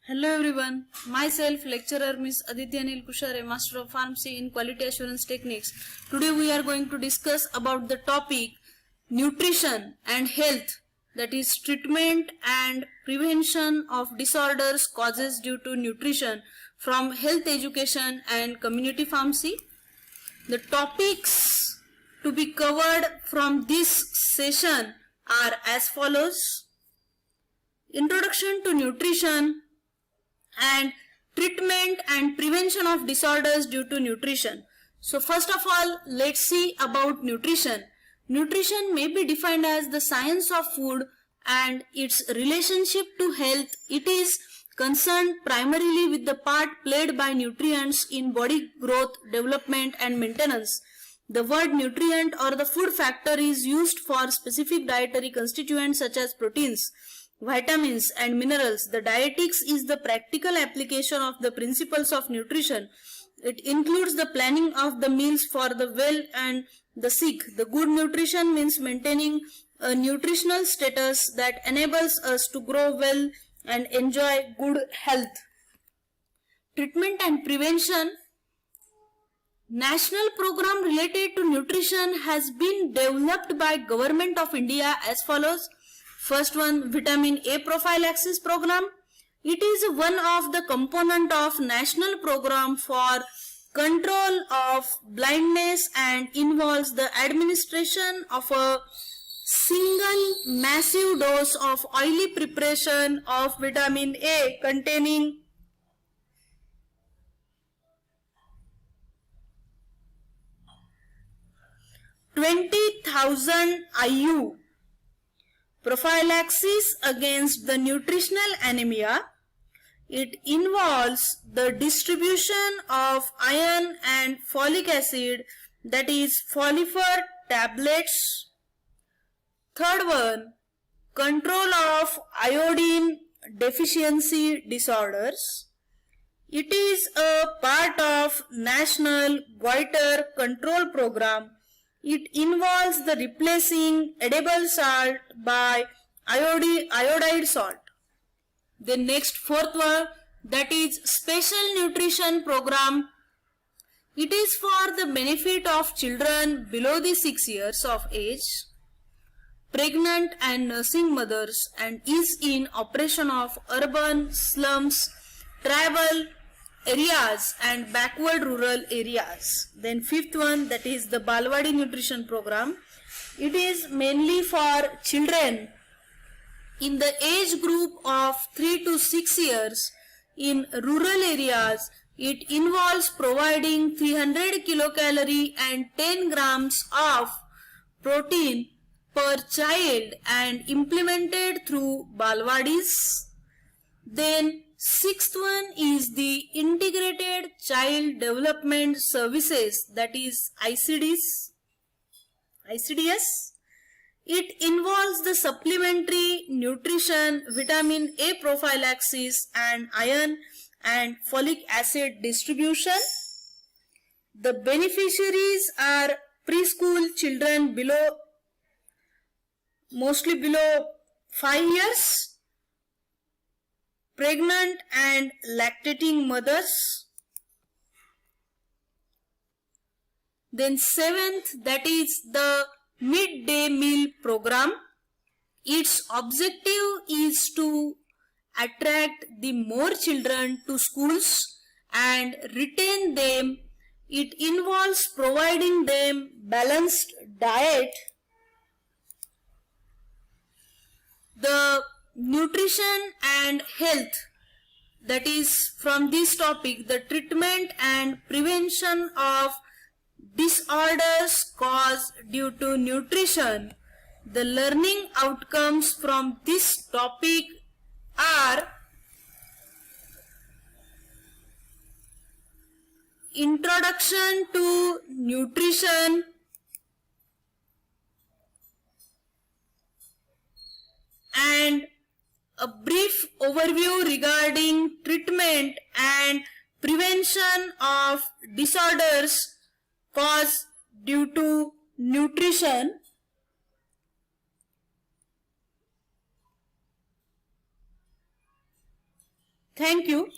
Hello everyone, myself lecturer Miss Aditya Anil Kushare, Master of Pharmacy in Quality Assurance Techniques. Today we are going to discuss about the topic nutrition and health, that is treatment and prevention of disorders causes due to nutrition from health education and community pharmacy. The topics to be covered from this session are as follows: Introduction to nutrition and treatment and prevention of disorders due to nutrition. So first of all, let's see about nutrition. Nutrition may be defined as the science of food and its relationship to health. It is concerned primarily with the part played by nutrients in body growth, development and maintenance. The word nutrient or the food factor is used for specific dietary constituents such as proteins, vitamins and minerals. The dietetics is the practical application of the principles of nutrition. It includes the planning of the meals for the well and the sick. The good nutrition means maintaining a nutritional status that enables us to grow well and enjoy good health. Treatment and prevention. National program related to nutrition has been developed by Government of India as follows. First one, Vitamin A Prophylaxis Program. It is one of the component of National Program for Control of Blindness and involves the administration of a single massive dose of oily preparation of vitamin A containing 20,000 IU. Prophylaxis against the nutritional anemia. It involves the distribution of iron and folic acid, that is Folifer tablets. Third one, control of iodine deficiency disorders. It is a part of National Goiter Control Program. It involves the replacing edible salt by iodide salt. The next fourth one, that is Special Nutrition Program. It is for the benefit of children below the 6 years of age, pregnant and nursing mothers, and is in operation of urban slums, tribal areas and backward rural areas. Then fifth one, that is the Balwadi Nutrition Program. It is mainly for children in the age group of 3 to 6 years in rural areas. It involves providing 300 kilocalorie and 10 grams of protein per child and implemented through Balwadis. Then sixth one is the Integrated Child Development Services, that is ICDs. It involves the supplementary nutrition, vitamin A prophylaxis and iron and folic acid distribution. The beneficiaries are preschool children mostly below 5 years, pregnant and lactating mothers. Then seventh, that is the midday meal program. Its objective is to attract the more children to schools and retain them. It involves providing them balanced diet. The nutrition and health, that is from this topic, the treatment and prevention of disorders caused due to nutrition. The learning outcomes from this topic are: introduction to nutrition, and a brief overview regarding treatment and prevention of disorders caused due to nutrition. Thank you.